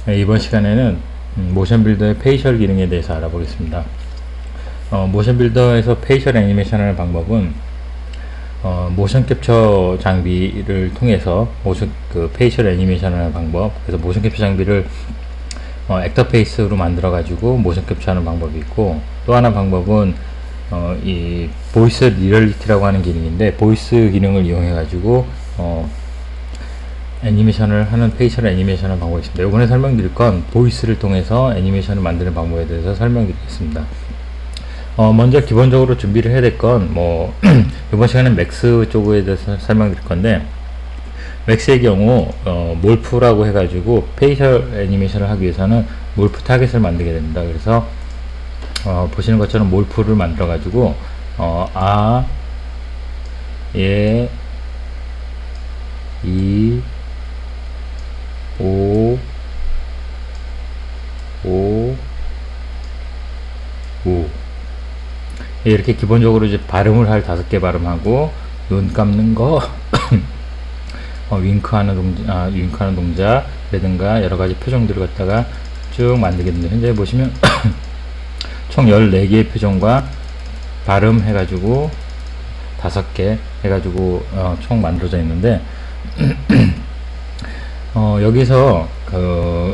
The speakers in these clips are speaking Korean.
네, 이번 시간에는 모션 빌더의 페이셜 기능에 대해서 알아보겠습니다. 모션 빌더에서 페이셜 애니메이션을 하는 방법은 모션 캡처 장비를 통해서 페이셜 애니메이션을 하는 방법, 그래서 모션 캡처 장비를 액터 페이스로 만들어 가지고 모션 캡처하는 방법이 있고, 또 하나 방법은 이 보이스 리얼리티라고 하는 기능인데, 보이스 기능을 이용해 가지고 애니메이션을 하는 페이셜 애니메이션을 방법이 있습니다. 이번에 설명드릴 건 보이스를 통해서 애니메이션을 만드는 방법에 대해서 설명드리겠습니다. 먼저 기본적으로 준비를 해야 될 건 이번 시간에는 맥스 쪽에 대해서 설명드릴 건데, 맥스의 경우 몰프라고 해가지고 페이셜 애니메이션을 하기 위해서는 몰프 타겟을 만들게 됩니다. 그래서 보시는 것처럼 몰프를 만들어 가지고 예, 이, 오, 오, 우 이렇게 기본적으로 이제 발음을 할 5개 발음하고, 눈 감는 거 윙크하는 동작이라든가 여러 가지 표정들을 갖다가 쭉 만들게 됩니다. 현재 보시면 총 14개의 표정과 발음 해가지고 5개 해가지고 총 만들어져 있는데, 여기서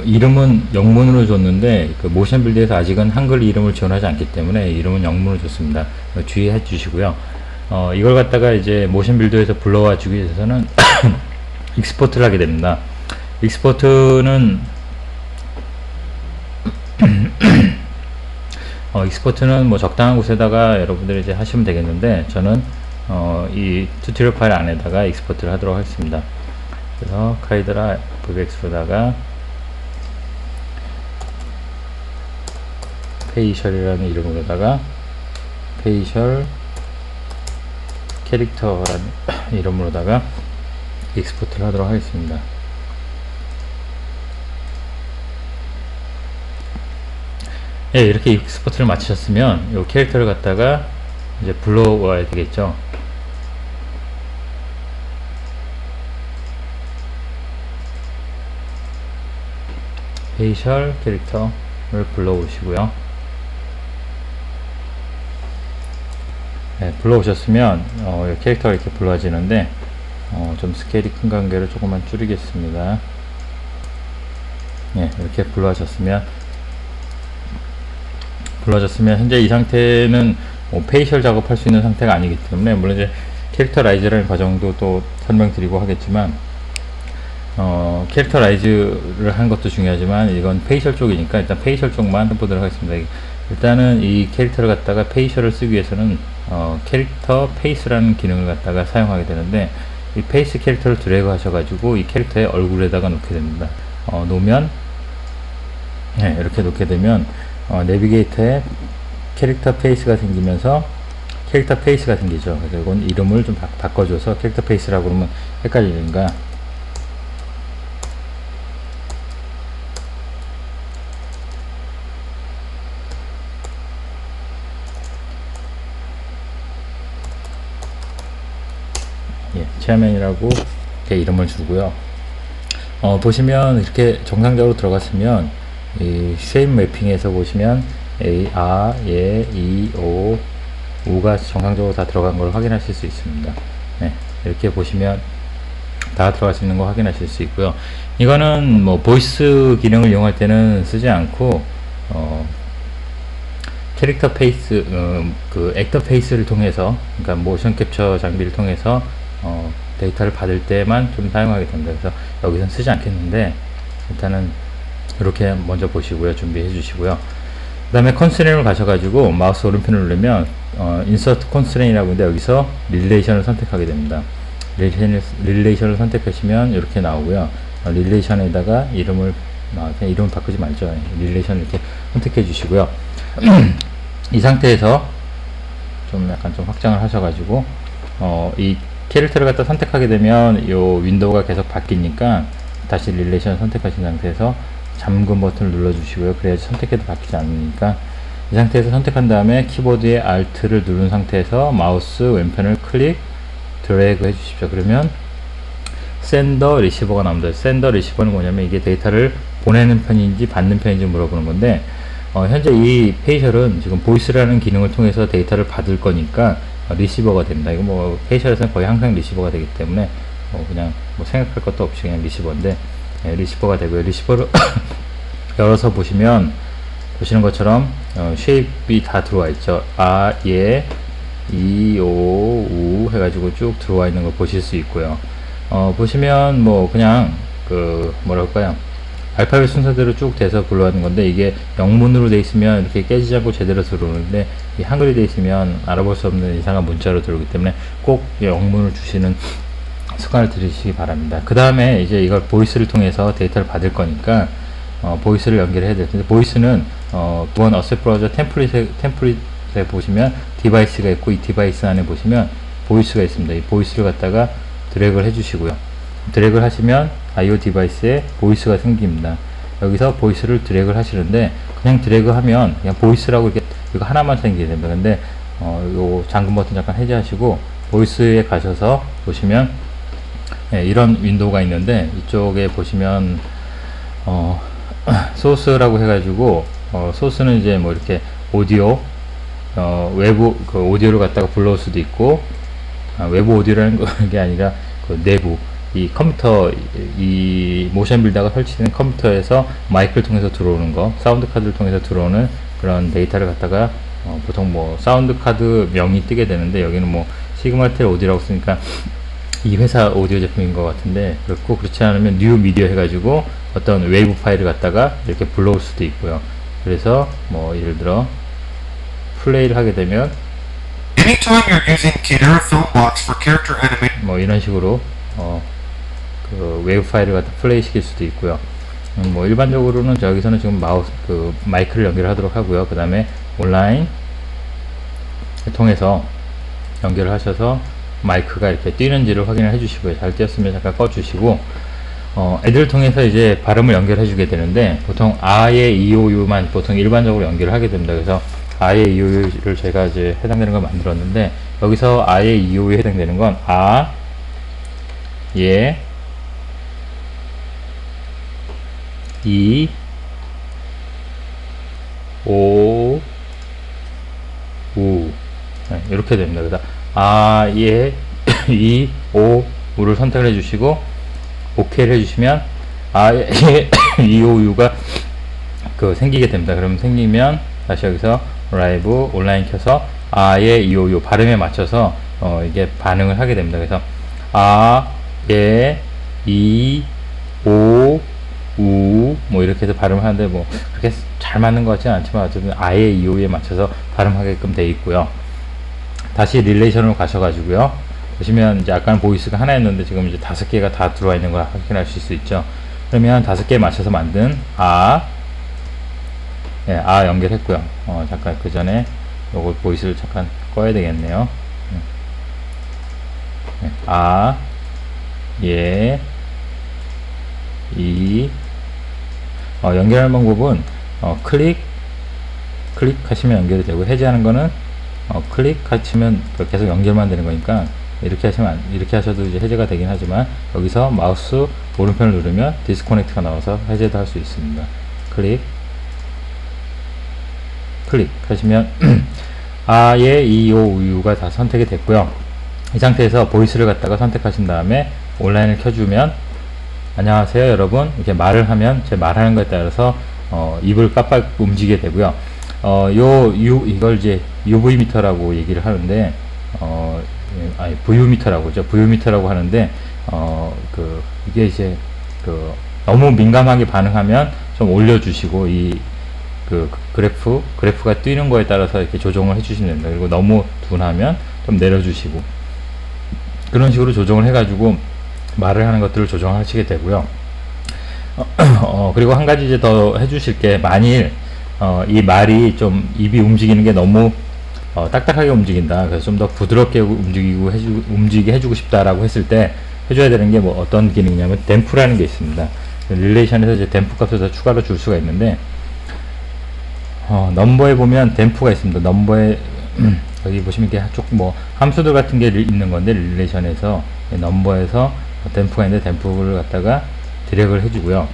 이름은 영문으로 줬는데, 모션 빌드에서 아직은 한글 이름을 지원하지 않기 때문에 이름은 영문으로 줬습니다. 주의해 주시고요. 이걸 갖다가 이제 모션 빌드에서 불러와 주기 위해서는 익스포트를 하게 됩니다. 익스포트는 익스포트는 적당한 곳에다가 여러분들이 이제 하시면 되겠는데, 저는 이 튜토리얼 파일 안에다가 익스포트를 하도록 하겠습니다. 그래서 카이드라 FBX로다가 페이셜이라는 이름으로다가 페이셜 캐릭터라는 이름으로다가 익스포트를 하도록 하겠습니다. 예, 이렇게 익스포트를 마치셨으면 이 캐릭터를 갖다가 이제 불러와야 되겠죠. 페이셜 캐릭터를 불러오시고요. 네, 불러오셨으면 이 캐릭터가 이렇게 불러지는데, 좀 스케일이 큰 관계로 조금만 줄이겠습니다. 네, 이렇게 불러졌으면 현재 이 상태는 페이셜 작업할 수 있는 상태가 아니기 때문에, 물론 이제 캐릭터라이즈라는 과정도 또 설명드리고 하겠지만, 캐릭터라이즈를 하는 것도 중요하지만 이건 페이셜 쪽이니까 일단 페이셜 쪽만 해보도록 하겠습니다. 일단은 이 캐릭터를 갖다가 페이셜을 쓰기 위해서는 캐릭터 페이스라는 기능을 갖다가 사용하게 되는데, 이 페이스 캐릭터를 드래그 하셔가지고 이 캐릭터의 얼굴에다가 놓게 됩니다. 놓으면, 네, 이렇게 놓게 되면 내비게이터에 캐릭터 페이스가 생기면서 캐릭터 페이스가 생기죠. 그래서 이건 이름을 좀 바꿔줘서 캐릭터 페이스라고 그러면 헷갈리니까 체어맨이라고 이렇게 이름을 주고요. 보시면 이렇게 정상적으로 들어갔으면 이 쉐입 매핑에서 보시면 A, 예, 이, 우가 정상적으로 다 들어간 걸 확인하실 수 있습니다. 네, 이렇게 보시면 다 들어갈 수 있는 거 확인하실 수 있고요. 이거는 보이스 기능을 이용할 때는 쓰지 않고 캐릭터 페이스, 액터 페이스를 통해서, 그러니까 모션 캡처 장비를 통해서 데이터를 받을 때만 좀 사용하게 됩니다. 그래서 여기서는 쓰지 않겠는데, 일단은 이렇게 먼저 보시고요. 준비해 주시고요. 그 다음에 컨스트레인을 가셔가지고 마우스 오른편을 누르면 인서트 컨스트레인이라고 있는데, 여기서 릴레이션을 선택하게 됩니다. 릴레이션을 선택하시면 이렇게 나오고요. 릴레이션에다가 이름을 그냥 이름을 바꾸지 말죠. 릴레이션을 이렇게 선택해 주시고요. 이 상태에서 좀 약간 좀 확장을 하셔가지고 이 캐릭터를 갖다 선택하게 되면 이 윈도우가 계속 바뀌니까 다시 릴레이션을 선택하신 상태에서 잠금 버튼을 눌러 주시고요. 그래야지 선택해도 바뀌지 않으니까, 이 상태에서 선택한 다음에 키보드의 Alt를 누른 상태에서 마우스 왼편을 클릭 드래그 해 주십시오. 그러면 샌더 리시버가 나옵니다. 샌더 리시버는 뭐냐면 이게 데이터를 보내는 편인지 받는 편인지 물어보는 건데, 현재 이 페이셜은 지금 보이스라는 기능을 통해서 데이터를 받을 거니까 리시버가 됩니다. 이거 뭐 페이셜에서는 거의 항상 리시버가 되기 때문에 그냥 뭐 생각할 것도 없이 그냥 리시버인데, 리시버가 되고요. 리시버를 열어서 보시면 보시는 것처럼 쉐입이 다 들어와 있죠. 아, 예, 이, 오, 우 해가지고 쭉 들어와 있는 걸 보실 수 있고요. 보시면 뭐 그냥 그 뭐랄까요, 알파벳 순서대로 쭉 돼서 불러가는 건데, 이게 영문으로 돼 있으면 이렇게 깨지지 않고 제대로 들어오는데, 이 한글이 돼 있으면 알아볼 수 없는 이상한 문자로 들어오기 때문에 꼭 영문을 주시는 습관을 들이시기 바랍니다. 그 다음에 이제 이걸 보이스를 통해서 데이터를 받을 거니까 보이스를 연결해야 될 텐데, 보이스는 기본 어셋 브라우저 템플릿에 보시면 디바이스가 있고, 이 디바이스 안에 보시면 보이스가 있습니다. 이 보이스를 갖다가 드래그를 해주시고요. 드래그를 하시면 IO 디바이스에 보이스가 생깁니다. 여기서 보이스를 드래그를 하시는데, 그냥 드래그 하면 그냥 보이스라고 이렇게 이거 하나만 생기게 됩니다. 근데 요 잠금 버튼 잠깐 해제하시고 보이스에 가셔서 보시면 이런 윈도우가 있는데, 이쪽에 보시면 소스라고 해가지고 소스는 이제 뭐 이렇게 오디오 외부 그 오디오를 갖다가 불러올 수도 있고, 외부 오디오라는 게 아니라 그 내부 이 컴퓨터, 이 모션 빌더가 설치된 컴퓨터에서 마이크를 통해서 들어오는 거, 사운드 카드를 통해서 들어오는 그런 데이터를 갖다가 보통 뭐 사운드 카드 명이 뜨게 되는데, 여기는 뭐 시그마텔 오디오라고 쓰니까 이 회사 오디오 제품인 것 같은데, 그렇고 그렇지 않으면 뉴 미디어 해가지고 어떤 웨이브 파일을 갖다가 이렇게 불러올 수도 있고요. 그래서 뭐 예를 들어 플레이를 하게 되면 Anytime you're using Kidera Filmbox for character animation, 뭐 이런 식으로 그 웨이브 파일을 갖다 플레이 시킬 수도 있고요. 뭐 일반적으로는 저기서는 지금 마우스 그 마이크를 연결하도록 하고요. 그 다음에 온라인 통해서 연결을 하셔서 마이크가 이렇게 뛰는지를 확인을 해주시고요. 잘 뛰었으면 잠깐 꺼주시고, 애들을 통해서 이제 발음을 연결해 주게 되는데, 보통 아예 이오유만 보통 일반적으로 연결을 하게 됩니다. 그래서 아예 이오유를 제가 이제 해당되는 걸 만들었는데, 여기서 아예 이오유에 해당되는 건 아, 예, 이, 오, 우, 이렇게 됩니다. 그래서 아, 예, 이, 오, 우를 선택을 해주시고 OK를 해주시면 아, 예, 이, 오, 우가 그 생기게 됩니다. 그럼 생기면 다시 여기서 라이브 온라인 켜서 아, 예, 이, 오, 우 발음에 맞춰서 이게 반응을 하게 됩니다. 그래서 아, 예, 이, 오, 우, 뭐 이렇게 해서 발음을 하는데, 뭐 그렇게 잘 맞는 것 같지는 않지만 어쨌든 아예 이, 오에 맞춰서 발음하게끔 되어 있고요. 다시 릴레이션으로 가셔가지고요, 보시면 이제 아까는 보이스가 하나였는데 지금 이제 5개가 다 들어와 있는 걸 확인하실 수 있죠. 그러면 5개에 맞춰서 만든 아, 예, 아 연결했고요. 잠깐 그 전에 요거 보이스를 잠깐 꺼야 되겠네요. 아, 예, 이, 연결하는 방법은 클릭하시면 연결이 되고, 해제하는 거는 클릭하시면 계속 연결만 되는 거니까 이렇게 하시면 이렇게 하셔도 이제 해제가 되긴 하지만, 여기서 마우스 오른편을 누르면 디스커넥트가 나와서 해제도 할 수 있습니다. 클릭 하시면 아예 이, 오, 우유가 다 선택이 됐고요. 이 상태에서 보이스를 갖다가 선택하신 다음에 온라인을 켜주면 안녕하세요 여러분 이렇게 말을 하면, 제 말하는 것에 따라서 입을 깜빡 움직이게 되고요. 이걸 이제 UV 미터라고 얘기를 하는데, 아니 VU 미터라고 하는데, 이게 이제 너무 민감하게 반응하면 좀 올려주시고, 그래프가 뛰는 거에 따라서 이렇게 조정을 해주시면 됩니다. 그리고 너무 둔하면 좀 내려주시고, 그런 식으로 조정을 해가지고 말을 하는 것들을 조정하시게 되고요. 그리고 한 가지 이제 더 해주실 게, 만일 이 말이 좀 입이 움직이는 게 너무 딱딱하게 움직인다, 그래서 좀 더 부드럽게 움직이게 해주고 싶다라고 했을 때 해줘야 되는 게 뭐 어떤 기능이냐면 댐프라는 게 있습니다. 릴레이션에서 이제 댐프 값을 더 추가로 줄 수가 있는데, 넘버에 보면 댐프가 있습니다. 넘버에 여기 보시면 이렇게 쭉 뭐 함수들 같은 게 있는 건데, 릴레이션에서 넘버에서 댐프가 있는데 댐프를 갖다가 드래그를 해주고요.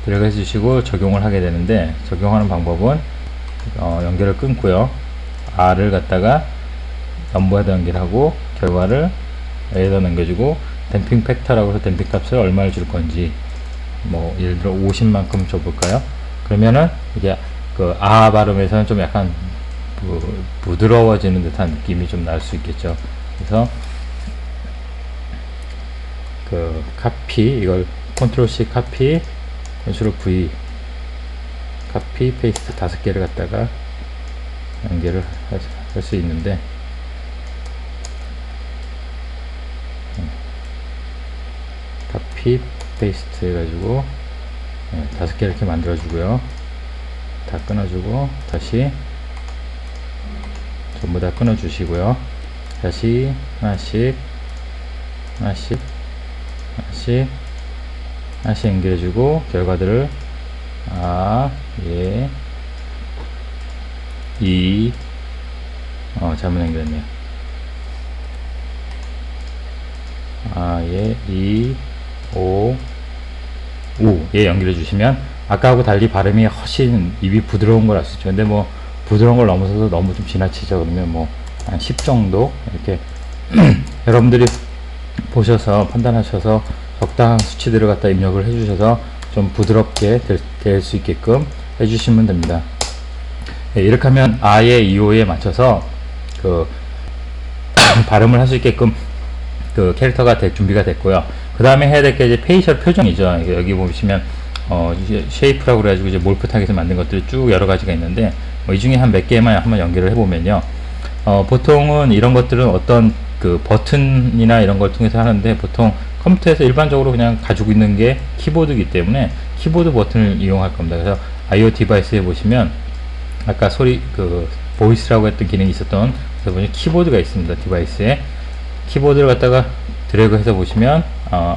드래그 해주시고 적용을 하게 되는데, 적용하는 방법은 연결을 끊고요. R을 갖다가 넘버에다 연결하고 결과를 A에다 넘겨주고 댐핑 팩터라고 해서 댐핑 값을 얼마를 줄 건지, 뭐 예를 들어 50만큼 줘볼까요? 그러면은 이게 그 아 발음에서는 좀 약간 부드러워지는 듯한 느낌이 좀 날 수 있겠죠. 그래서 그 카피, 이걸 컨트롤 C 카피, 컨트롤 V 카피 페이스트 5개를 갖다가 연결을 할 수 있는데, 카피 페이스트 해가지고 5개 이렇게 만들어 주고요. 다 끊어주고 다시 전부 다 끊어 주시고요. 다시 하나씩 연결해 주고 결과들을 잘못 연결했네요. 예, 연결해 주시면 아까하고 달리 발음이 훨씬 입이 부드러운 걸 알 수 있죠. 근데 뭐 부드러운 걸 넘어서서 너무 좀 지나치죠. 그러면 뭐 한 10 정도 이렇게 여러분들이 보셔서 판단하셔서 적당한 수치들을 갖다 입력을 해주셔서 좀 부드럽게 될 수 있게끔 해주시면 됩니다. 예, 이렇게 하면 아의 이오에 맞춰서 그 발음을 할 수 있게끔 그 캐릭터가 준비가 됐고요. 그 다음에 해야 될 게 이제 페이셜 표정이죠. 여기 보시면 쉐이프라고 그래가지고 이제 몰프 타겟에서 만든 것들이 쭉 여러 가지가 있는데, 이 중에 한 몇 개만 한번 연결을 해보면요. 보통은 이런 것들은 어떤 그 버튼이나 이런 걸 통해서 하는데, 보통 컴퓨터에서 일반적으로 그냥 가지고 있는 게 키보드이기 때문에 키보드 버튼을 이용할 겁니다. 그래서 IO 디바이스에 보시면 아까 보이스라고 했던 기능이 있었던, 그래서 보시면 키보드가 있습니다. 디바이스에 키보드를 갖다가 드래그 해서 보시면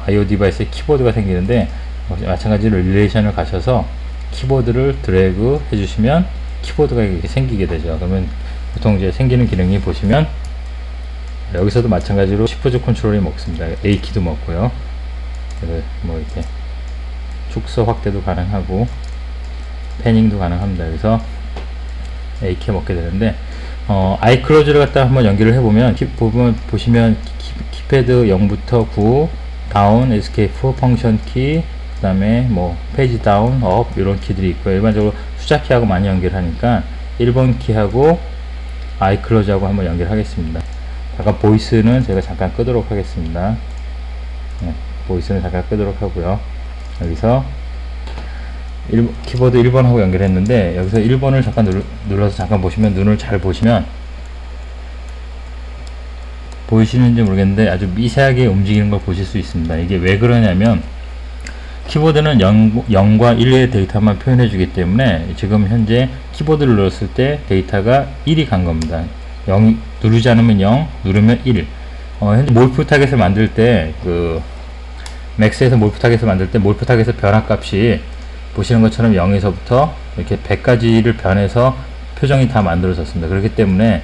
IO 디바이스에 키보드가 생기는데, 마찬가지로 릴레이션을 가셔서 키보드를 드래그 해주시면 키보드가 이렇게 생기게 되죠. 그러면 보통 이제 생기는 기능이 보시면 여기서도 마찬가지로 시프트 컨트롤이 먹습니다. A 키도 먹고요. 그래서 뭐 이렇게 축소 확대도 가능하고 패닝도 가능합니다. 그래서 A 키 먹게 되는데, 아이클로즈를 갖다 한번 연결을 해보면 보시면 키패드 0부터 9 다운, 에스케이프, 펑션 키, 그 다음에 뭐 페이지 다운, 업 이런 키들이 있고요. 일반적으로 숫자 키하고 많이 연결하니까 1번 키하고 아이클로즈하고 한번 연결하겠습니다. 잠깐 보이스는 제가 잠깐 끄도록 하겠습니다. 보이스는 잠깐 끄도록 하고요. 여기서 키보드 1번하고 연결했는데, 여기서 1번을 잠깐 눌러서 잠깐 보시면, 눈을 잘 보시면 보이시는지 모르겠는데 아주 미세하게 움직이는 걸 보실 수 있습니다. 이게 왜 그러냐면, 키보드는 0과 1의 데이터만 표현해 주기 때문에 지금 현재 키보드를 눌렀을 때 데이터가 1이 간 겁니다. 0 누르지 않으면 0, 누르면 1. 현재 몰프 타겟을 만들 때, 맥스에서 몰프 타겟을 만들 때 몰프 타겟의 변화 값이 보시는 것처럼 0에서부터 이렇게 100까지를 변해서 표정이 다 만들어졌습니다. 그렇기 때문에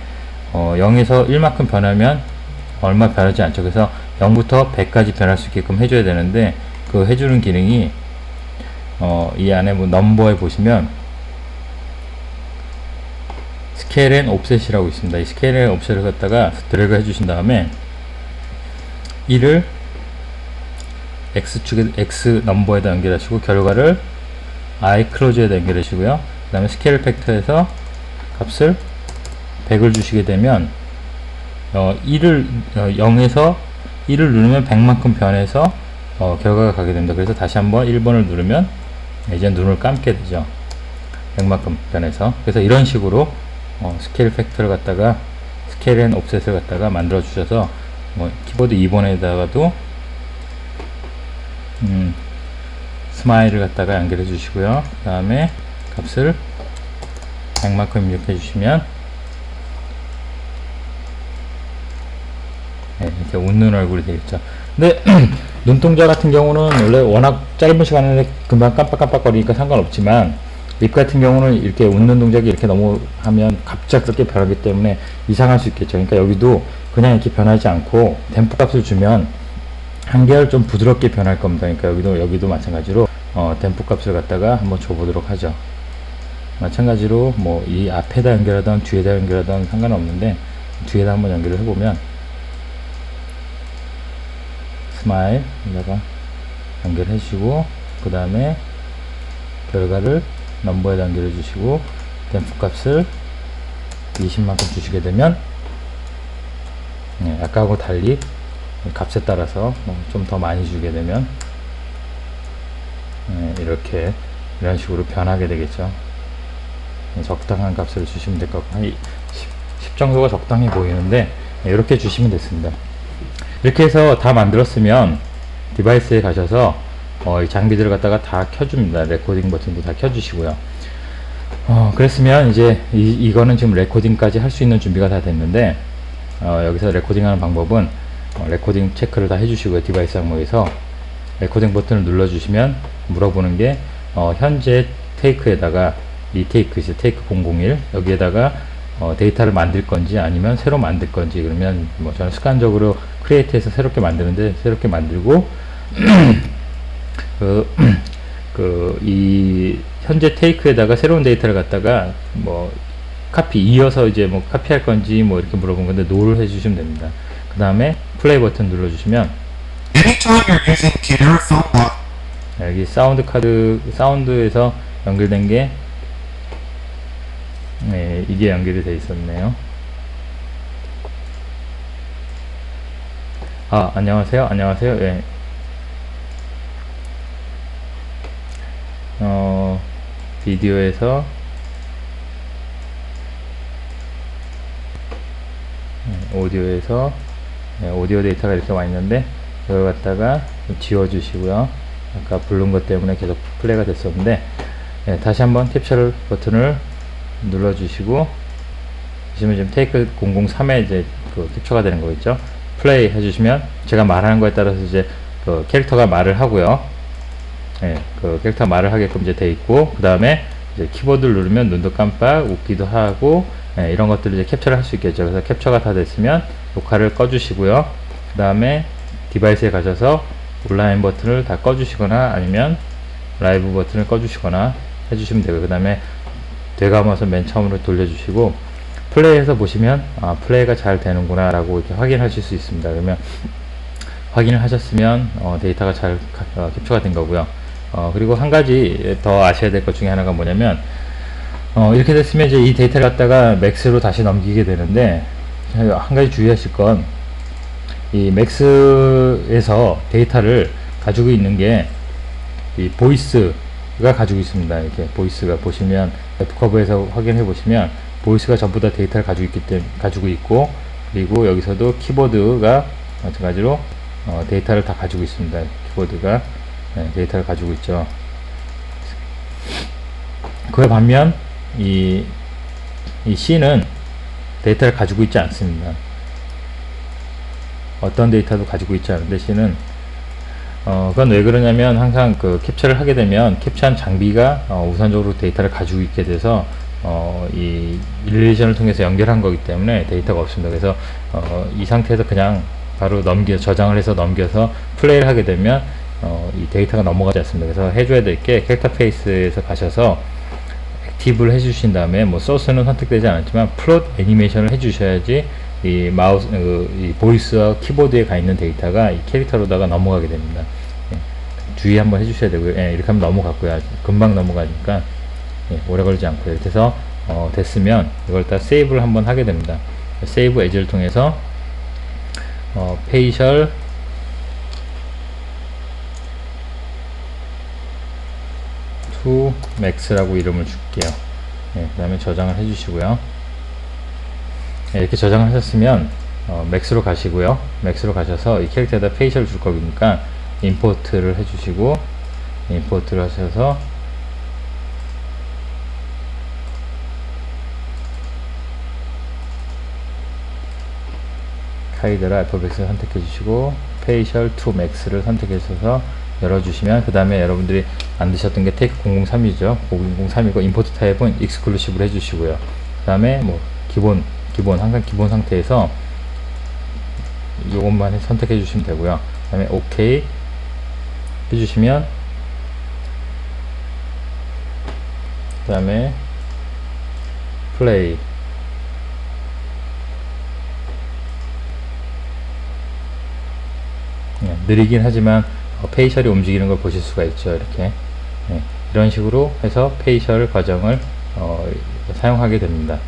0에서 1만큼 변하면 얼마 변하지 않죠. 그래서 0부터 100까지 변할 수 있게끔 해줘야 되는데, 그 해주는 기능이 이 안에 뭐 넘버에 보시면 스케일 앤 옵셋이라고 있습니다. 이 스케일 앤 옵셋을 갖다가 드래그 해주신 다음에 1을 X축에 X 넘버에다 연결하시고 결과를 iClose에다 연결하시고요. 그 다음에 스케일 팩터에서 값을 100을 주시게 되면 0에서 1을 누르면 100만큼 변해서 결과가 가게 됩니다. 그래서 다시 한번 1번을 누르면 이제 눈을 감게 되죠. 100만큼 변해서. 그래서 이런 식으로 스케일 팩터를 갖다가 스케일 앤 옵셋을 갖다가 만들어 주셔서 키보드 2번에다가도 스마일을 갖다가 연결해 주시고요. 그 다음에 값을 100만큼 입력해 주시면 이렇게 웃는 얼굴이 되겠죠. 근데 눈동자 같은 경우는 원래 워낙 짧은 시간에 금방 깜빡깜빡거리니까 상관없지만, 립 같은 경우는 이렇게 웃는 동작이 이렇게 넘어가면 갑작스럽게 변하기 때문에 이상할 수 있겠죠. 그러니까 여기도 그냥 이렇게 변하지 않고 댐프 값을 주면 한결 좀 부드럽게 변할 겁니다. 그러니까 여기도 마찬가지로 댐프 값을 갖다가 한번 줘보도록 하죠. 마찬가지로 뭐 이 앞에다 연결하던 뒤에다 연결하던 상관없는데 뒤에다 한번 연결을 해보면 스마일에다가 연결해 주시고 그 다음에 결과를 넘버에 연결해 주시고 댐프 값을 20만큼 주시게 되면 아까하고 달리 값에 따라서 좀 더 많이 주게 되면 이렇게 이런 식으로 변하게 되겠죠. 적당한 값을 주시면 될 것 같고 한 10 정도가 적당히 보이는데 이렇게 주시면 됐습니다. 이렇게 해서 다 만들었으면 디바이스에 가셔서 이 장비들을 갖다가 다 켜줍니다. 레코딩 버튼도 다 켜주시고요. 그랬으면 이제 이거는 지금 레코딩까지 할 수 있는 준비가 다 됐는데 여기서 레코딩하는 방법은 레코딩 체크를 다 해주시고요. 디바이스 항목에서 레코딩 버튼을 눌러주시면 물어보는 게 현재 테이크에다가 이 테이크 001 여기에다가 데이터를 만들 건지 아니면 새로 만들 건지, 그러면 뭐 저는 습관적으로 크리에이트해서 새롭게 만드는데 새롭게 만들고 이 현재 테이크에다가 새로운 데이터를 갖다가 뭐 카피 이어서 이제 뭐 카피할 건지 뭐 이렇게 물어본 건데 노를 해주시면 됩니다. 그 다음에 플레이 버튼 눌러주시면 Anytime you're using Kidera Film Block, 여기 사운드 카드 사운드에서 연결된 게 이게 연결이 돼 있었네요. 안녕하세요. 안녕하세요. 예. 비디오에서 오디오에서 오디오 데이터가 이렇게 와 있는데 이걸 갖다가 지워 주시고요. 아까 부른 것 때문에 계속 플레이가 됐었는데 다시 한번 캡처 버튼을 눌러 주시고 보시면 지금 테이크 003에 이제 그 캡처가 되는 거 있죠. 플레이 해주시면 제가 말하는 거에 따라서 이제 그 캐릭터가 말을 하고요. 그 캐릭터 말을 하게끔 이제 돼 있고, 그 다음에 이제 키보드를 누르면 눈도 깜빡 웃기도 하고 이런 것들을 이제 캡처를 할 수 있겠죠. 그래서 캡처가 다 됐으면 녹화를 꺼주시고요. 그 다음에 디바이스에 가셔서 온라인 버튼을 다 꺼주시거나 아니면 라이브 버튼을 꺼주시거나 해주시면 되고요. 그 다음에 되감아서 맨 처음으로 돌려주시고 플레이해서 보시면 플레이가 잘 되는구나 라고 이렇게 확인하실 수 있습니다. 그러면 확인을 하셨으면 데이터가 잘 캡처가 된 거고요. 그리고 한 가지 더 아셔야 될 것 중에 하나가 뭐냐면 이렇게 됐으면 이제 이 데이터를 갖다가 맥스로 다시 넘기게 되는데 한 가지 주의하실 건 이 맥스에서 데이터를 가지고 있는 게 이 보이스가 가지고 있습니다. 이렇게 보이스가 보시면 웹커버에서 확인해 보시면 보이스가 전부 다 데이터를 가지고 있고, 그리고 여기서도 키보드가 마찬가지로 데이터를 다 가지고 있습니다. 키보드가 데이터를 가지고 있죠. 그에 반면 이 C는 데이터를 가지고 있지 않습니다. 어떤 데이터도 가지고 있지 않은데 C는 그건 왜 그러냐면 항상 그 캡처를 하게 되면 캡처한 장비가 우선적으로 데이터를 가지고 있게 돼서 이 릴레이션을 통해서 연결한 거기 때문에 데이터가 없습니다. 그래서 이 상태에서 그냥 바로 저장을 해서 넘겨서 플레이를 하게 되면 이 데이터가 넘어가지 않습니다. 그래서 해줘야 될 게 캐릭터 페이스에서 가셔서 액티브를 해주신 다음에 뭐 소스는 선택되지 않았지만 플롯 애니메이션을 해주셔야지 이 마우스 이 보이스와 키보드에 가 있는 데이터가 이 캐릭터로다가 넘어가게 됩니다. 주의 한번 해주셔야 되고요. 이렇게 하면 넘어갔고요. 금방 넘어가니까 오래 걸리지 않고요. 이렇게 해서 됐으면 이걸 다 세이브를 한번 하게 됩니다. 세이브 에즈를 통해서 페이셜 투 맥스라고 이름을 줄게요. 그 다음에 저장을 해주시고요. 이렇게 저장을 하셨으면 맥스로 가시고요. 맥스로 가셔서 이 캐릭터에다 페이셜 줄 거니까 임포트를 해주시고 임포트를 하셔서 카이드라 알파벳을 선택해 주시고 페이셜 투 맥스를 선택해 주셔서 열어주시면, 그 다음에 여러분들이 만드셨던 게 테이크 003이죠. 003이고 임포트 타입은 익스클루시브로 해주시고요. 그 다음에 뭐 항상 기본 상태에서 이것만 선택해 주시면 되고요. 그 다음에 OK 해주시면 그 다음에 플레이. 느리긴 하지만 페이셜이 움직이는 걸 보실 수가 있죠. 이렇게 이런 식으로 해서 페이셜 과정을 사용하게 됩니다.